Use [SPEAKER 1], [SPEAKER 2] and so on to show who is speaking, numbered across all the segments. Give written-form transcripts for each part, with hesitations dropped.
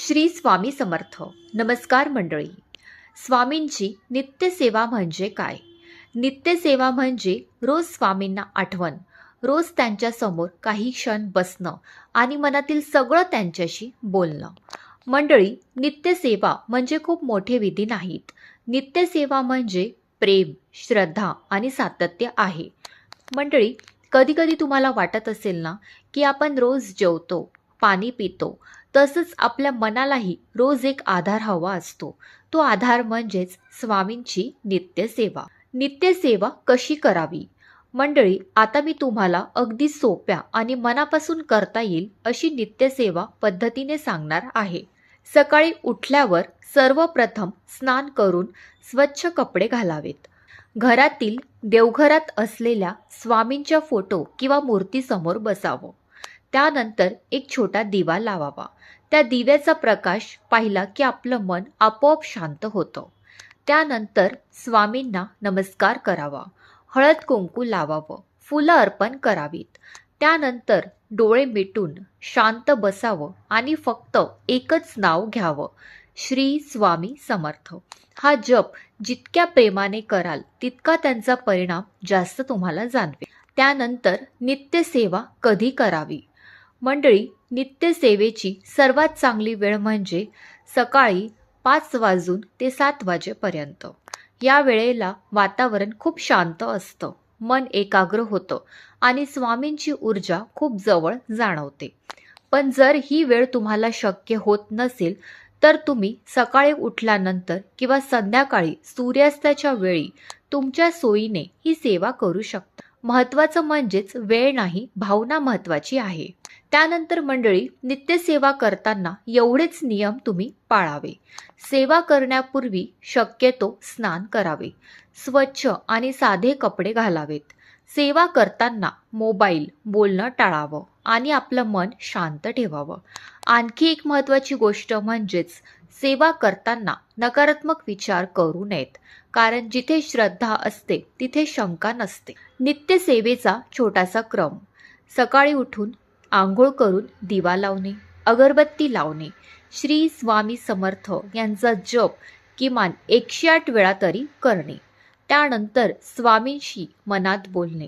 [SPEAKER 1] श्री स्वामी समर्थ. नमस्कार मंडळी. स्वामींची नित्यसेवा म्हणजे काय? नित्यसेवा म्हणजे रोज स्वामींना आठवण, रोज त्यांच्यासमोर काही क्षण बसणं आणि मनातील सगळं त्यांच्याशी बोलणं. मंडळी, नित्यसेवा म्हणजे खूप मोठे विधी नाहीत. नित्यसेवा म्हणजे प्रेम, श्रद्धा आणि सातत्य आहे. मंडळी, कधी-कधी तुम्हाला वाटत असेल ना, की आपण रोज जेवतो, पाणी पितो, तसंच आपल्या मनालाही रोज एक आधार हवा असतो. तो आधार म्हणजेच स्वामींची नित्यसेवा. नित्यसेवा कशी करावी? मंडळी, आता मी तुम्हाला अगदी सोप्या आणि मनापासून करता येईल अशी नित्यसेवा पद्धतीने सांगणार आहे. सकाळी उठल्यावर सर्वप्रथम स्नान करून स्वच्छ कपडे घालावेत. घरातील देवघरात असलेल्या स्वामींच्या फोटो किंवा मूर्तीसमोर बसावं. त्यानंतर एक छोटा दिवा लावावा. त्या दिव्याचा प्रकाश पाहिला की आपलं मन आपोआप शांत होतं. त्यानंतर स्वामींना नमस्कार करावा. हळद कुंकू लावावं. फुलं अर्पण करावीत. त्यानंतर डोळे मिटून शांत बसावं आणि फक्त एकच नाव घ्यावं, श्री स्वामी समर्थ. हा जप जितक्या प्रेमाने कराल तितका त्यांचा परिणाम जास्त तुम्हाला जाणवेल. त्यानंतर नित्यसेवा कधी करावी? मंडळी, नित्यसेवेची सर्वात चांगली वेळ म्हणजे सकाळी 5 वाजून ते 7 वाजेपर्यंत. या वेळेला वातावरण खूप शांत असतं, मन एकाग्र होतं आणि स्वामींची ऊर्जा खूप जवळ जाणवते. पण जर ही वेळ तुम्हाला शक्य होत नसेल तर तुम्ही सकाळी उठल्यानंतर किंवा संध्याकाळी सूर्यास्ताच्या वेळी तुमच्या सोयीने ही सेवा करू शकता. महत्त्वाचं म्हणजेच वेळ नाही, भावना महत्त्वाची आहे. त्यानंतर मंडळी, नित्यसेवा करताना एवढेच नियम तुम्ही पाळावे. सेवा करण्यापूर्वी शक्यतो स्नान करावे. स्वच्छ आणि साधे कपडे घालावेत. सेवा करताना मोबाईल, बोलणं टाळावं आणि आपलं मन शांत ठेवावं. आणखी एक महत्त्वाची गोष्ट म्हणजेच सेवा करताना नकारात्मक विचार करू नयेत, कारण जिथे श्रद्धा असते तिथे शंका नसते. नित्यसेवेचा छोटासा क्रम: सकाळी उठून आंघोळ करून दिवा लावणे, अगरबत्ती लावणे, श्री स्वामी समर्थ यांचा जप किमान 108 वेळा तरी करणे. त्यानंतर स्वामींशी मनात बोलणे,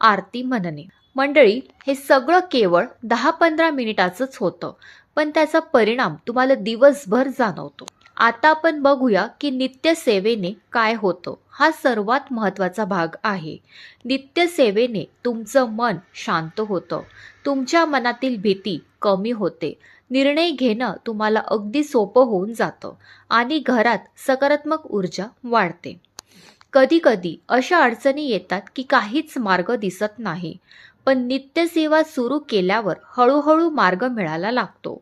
[SPEAKER 1] आरती म्हणणे. मंडळी, हे सगळं केवळ 10-15 मिनिटाचंच होतं, पण त्याचा परिणाम तुम्हाला दिवसभर जाणवतो. आता आपण बघूया की नित्यसेवेने काय होतं. हा सर्वात महत्त्वाचा भाग आहे. नित्यसेवेने तुमचं मन शांत होतं. तुमच्या मनातील भीती कमी होते. निर्णय घेणं तुम्हाला अगदी सोपं होऊन जातं आणि घरात सकारात्मक ऊर्जा वाढते. कधी-कधी अशा अडचणी येतात की काहीच मार्ग दिसत नाही, पण नित्यसेवा सुरू केल्यावर हळूहळू मार्ग मिळायला लागतो.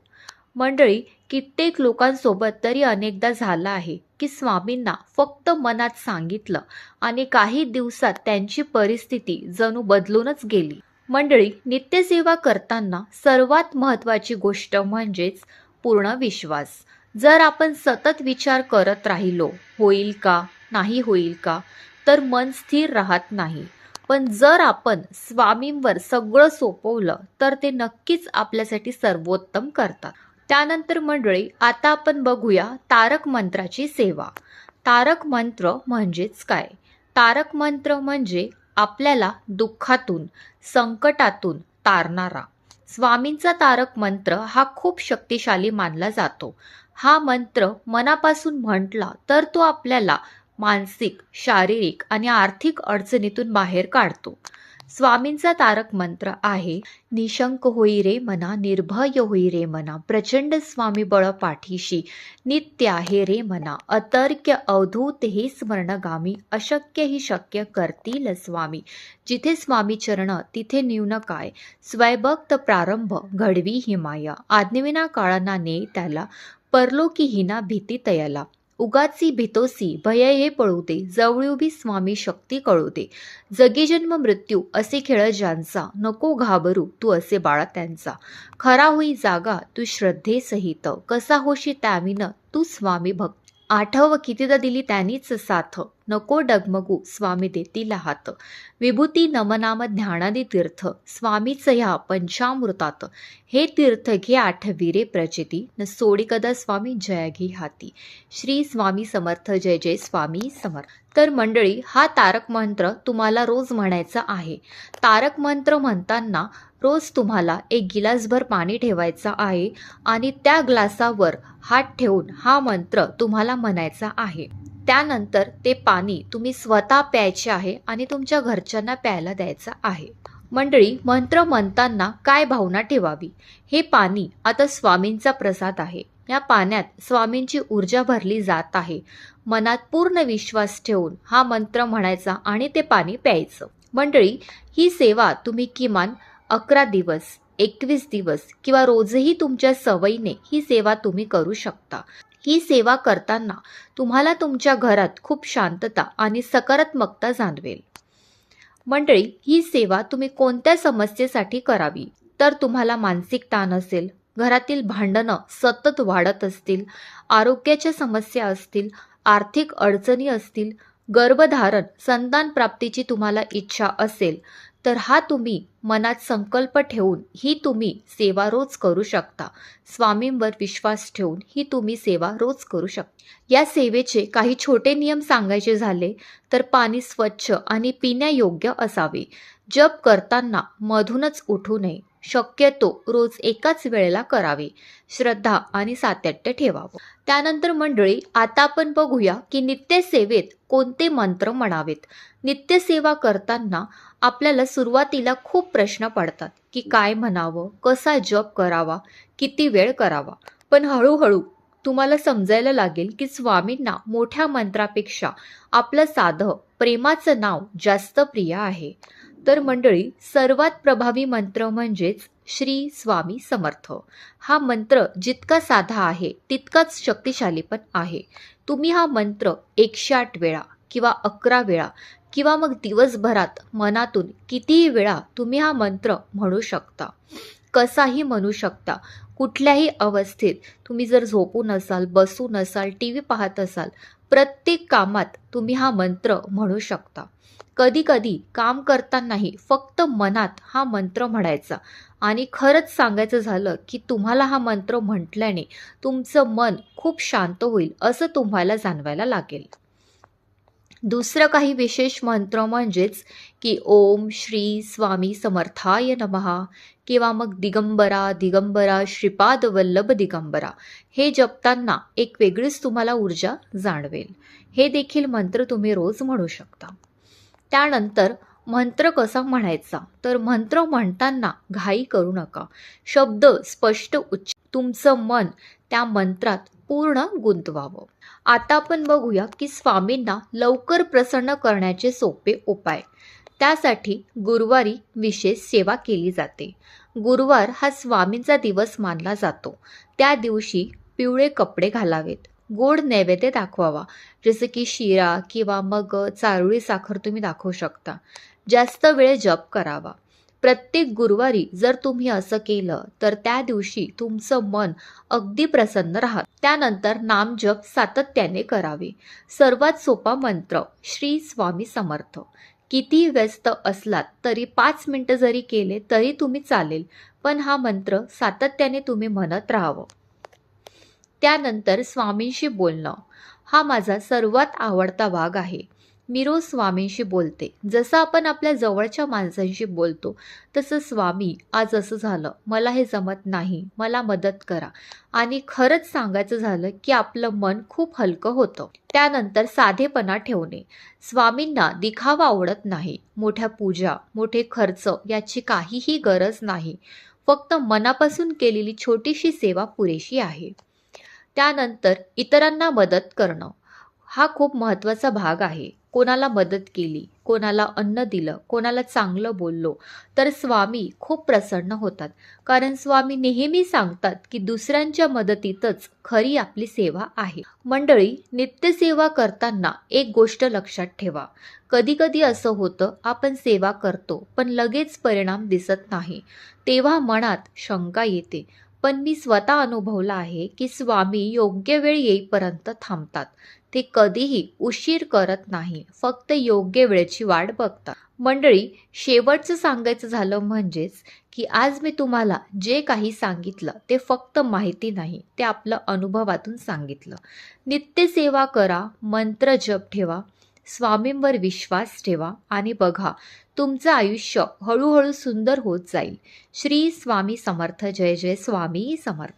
[SPEAKER 1] मंडळी, कित्येक लोकांसोबत तरी अनेकदा झालं आहे की स्वामींना फक्त मनात सांगितलं आणि काही दिवसात त्यांची परिस्थिती जणू बदलूनच गेली. मंडळी, नित्यसेवा करताना सर्वात महत्त्वाची गोष्ट म्हणजेच पूर्ण विश्वास. जर आपण सतत विचार करत राहिलो, होईल का, नाही होईल का, तर मन स्थिर राहत नाही. पण जर आपण स्वामींवर सगळं सोपवलं तर ते नक्कीच आपल्यासाठी सर्वोत्तम करतात. त्यानंतर मंडळी, आता आपण बघूया तारक मंत्राची सेवा. तारक मंत्र म्हणजेच काय? तारक मंत्र म्हणजे आपल्याला दुःखातून, संकटातून तारणारा. स्वामींचा तारक मंत्र हा खूप शक्तिशाली मानला जातो. हा मंत्र मनापासून म्हटला तर तो आपल्याला मानसिक, शारीरिक आणि आर्थिक अडचणीतून बाहेर काढतो. स्वामींचा तारक मंत्र आहे: निशंक होई रे मना, निर्भय होई रे मना, प्रचंड स्वामी बळ पाठीशी, नित्य आहे रे मना, अतर्क्य अवधूत हे स्मरणगामी, अशक्य ही शक्य करतील स्वामी, जिथे स्वामी चरण तिथे न्यून काय, स्वयंभक्त प्रारंभ घडवी ही माया, आज्ञविना काळना ने त्याला, परलोकी हिना भीती तयाला, उगाची भीतोसी भय हे पळू दे, जवळ उभी स्वामी शक्ती कळू दे, जगी जन्म मृत्यू असे खेळ ज्यांचा, नको घाबरू तू असे बाळा त्यांचा, खरा होई जागा तू श्रद्धेसहित, कसा होशी त्याविन तू स्वामी भक्त, आठव कितीदा दिली त्यांनीच साथ, नको डगमगू स्वामी देतील हात. विभूती नमनाम ध्यानादी तीर्थ स्वामीच ह्या पंचामृतात. हे तीर्थ घे आठविरे प्रचिती न सोडी कदा स्वामी जय घे हाती. श्री स्वामी समर्थ. जय जय स्वामी समर्थ. तर मंडळी, हा तारक मंत्र तुम्हाला रोज म्हणायचा आहे. तारक मंत्र म्हणताना रोज तुम्हाला एक गिलासभर पाणी ठेवायचं आहे आणि त्या ग्लासावर हात ठेवून हा मंत्र तुम्हाला म्हणायचा आहे. त्यानंतर ते पाणी तुम्ही स्वतः प्यायचे आहे आणि तुमच्या घरच्यांना प्यायला द्यायचं आहे. मंडळी, मंत्र म्हणताना काय भावना ठेवावी? हे पाणी आता स्वामींचा प्रसाद आहे. या पाण्यात स्वामींची ऊर्जा भरली जात आहे. मनात पूर्ण विश्वास ठेवून हा मंत्र म्हणायचा आणि ते पाणी प्यायचं. मंडळी, ही सेवा तुम्ही किमान 11 दिवस, 21 दिवस किंवा रोजही तुमच्या सवयीने ही सेवा तुम्ही करू शकता. ही सेवा करताना तुम्हाला तुमच्या घरात खूप शांतता आणि सकारात्मकता जाणवेल. मंडळी, ही सेवा तुम्ही कोणत्या समस्येसाठी करावी? तर तुम्हाला मानसिक ताण असेल, घरातील भांडणं सतत वाढत असतील, आरोग्याच्या समस्या असतील, आर्थिक अडचणी असतील, गर्भधारण संतान प्राप्तीची तुम्हाला इच्छा असेल, तर हा तुम्ही मनात संकल्प ठेवून ही तुम्ही सेवा रोज करू शकता. स्वामींवर विश्वास ठेवून ही तुम्ही सेवा रोज करू शकता. या सेवेचे काही छोटे नियम सांगायचे झाले तर पाणी स्वच्छ आणि पिण्यायोग्य असावे. जप करताना मधूनच उठू नये. शक्यतो रोज एकाच वेळेला करावे. श्रद्धा आणि सातत्य ठेवावं. त्यानंतर मंडळी, आता आपण बघूया की नित्यसेवेत कोणते मंत्र म्हणावेत. नित्यसेवा करताना आपल्याला सुरुवातीला खूप प्रश्न पडतात की काय म्हणावं, कसा जप करावा, किती वेळ करावा. पण हळूहळू तुम्हाला समजायला लागेल की स्वामींना मोठ्या मंत्रापेक्षा आपलं साधं प्रेमाचं नाव जास्त प्रिय आहे. तर मंडळी, सर्वात प्रभावी मंत्र म्हणजेच श्री स्वामी समर्थ. हा मंत्र जितका साधा आहे तितकाच शक्तिशाली पण आहे. तुम्ही हा मंत्र 108 वेळा किंवा 11 वेळा किंवा मग दिवसभरात मनातून कितीही वेळा तुम्ही हा मंत्र म्हणू शकता. कसाही म्हणू शकता. कुठल्याही अवस्थेत तुम्ही जर झोपून असाल, बसून असाल, TV पाहत असाल, प्रत्येक कामात तुम्ही हा मंत्र म्हणू शकता. कधी कधी काम करतानाही फक्त मनात हा मंत्र म्हणायचा आणि खरंच सांगायचं झालं की तुम्हाला हा मंत्र म्हटल्याने तुमचं मन खूप शांत होईल असं तुम्हाला जाणवायला लागेल. दुसरं काही विशेष मंत्र म्हणजेच की ओम श्री स्वामी समर्थाय नमः किंवा मग दिगंबरा दिगंबरा श्रीपाद वल्लभ दिगंबरा. हे जपताना एक वेगळीच तुम्हाला ऊर्जा जाणवेल. हे देखील मंत्र तुम्ही रोज म्हणू शकता. त्यानंतर मंत्र कसा म्हणायचा? तर मंत्र म्हणताना घाई करू नका. शब्द स्पष्ट तुमचं मन त्या मंत्रात पूर्ण गुंतवावं. आता आपण बघूया की स्वामींना लवकर प्रसन्न करण्याचे सोपे उपाय. त्यासाठी गुरुवारी विशेष सेवा केली जाते. गुरुवार हा स्वामींचा दिवस मानला जातो. त्या दिवशी पिवळे कपडे घालावेत. गोड नैवेद्य दाखवावा, जसे की शिरा किंवा मग चारोळी साखर तुम्ही दाखवू शकता. जास्त वेळ जप करावा. प्रत्येक गुरुवारी जर तुम्ही असं केलं तर त्या दिवशी तुमचं मन अगदी प्रसन्न राहत. त्यानंतर नामजप सातत्याने करावे. सर्वात सोपा मंत्र श्री स्वामी समर्थ. किती व्यस्त असलात तरी 5 मिनिटं जरी केले तरी तुम्ही चालेल, पण हा मंत्र सातत्याने तुम्ही म्हणत राहावं. त्यानंतर स्वामींशी बोलणं हा माझा सर्वात आवडता भाग आहे. मी रोज स्वामींशी बोलते. जसं आपण आपल्या जवळच्या माणसांशी बोलतो तसं स्वामी, आज असं झालं, मला हे जमत नाही, मला मदत करा. आणि खरंच सांगायचं झालं की आपलं मन खूप हलकं होतं. त्यानंतर साधेपणा ठेवणे. स्वामींना दिखावा आवडत नाही. मोठ्या पूजा, मोठे खर्च याची काहीही गरज नाही. फक्त मनापासून केलेली छोटीशी सेवा पुरेशी आहे. त्यानंतर इतरांना मदत करणं हा खूप महत्त्वाचा भाग आहे. कोणाला मदत केली, कोणाला अन्न दिलं, कोणाला चांगलं बोललो तर स्वामी खूप प्रसन्न होतात. कारण स्वामी नेहमी सांगतात की दुसऱ्यांच्या मदतीतच खरी आपली सेवा आहे. मंडळी, नित्यसेवा करताना एक गोष्ट लक्षात ठेवा. कधी कधी असं होतं, आपण सेवा करतो पण लगेच परिणाम दिसत नाही. तेव्हा मनात शंका येते. पण मी स्वतः अनुभवलं आहे की स्वामी योग्य वेळ येईपर्यंत थांबतात. ते कधीही उशीर करत नाही, फक्त योग्य वेळेची वाट बघतात. मंडळी, शेवटचं सांगायचं झालं म्हणजेच की आज मी तुम्हाला जे काही सांगितलं ते फक्त माहिती नाही, ते आपलं अनुभवातून सांगितलं. नित्यसेवा करा, मंत्र जप ठेवा, स्वामींवर विश्वास ठेवा आणि बघा तुमचं आयुष्य हळूहळू सुंदर होत जाईल. श्री स्वामी समर्थ. जय जय स्वामी समर्थ.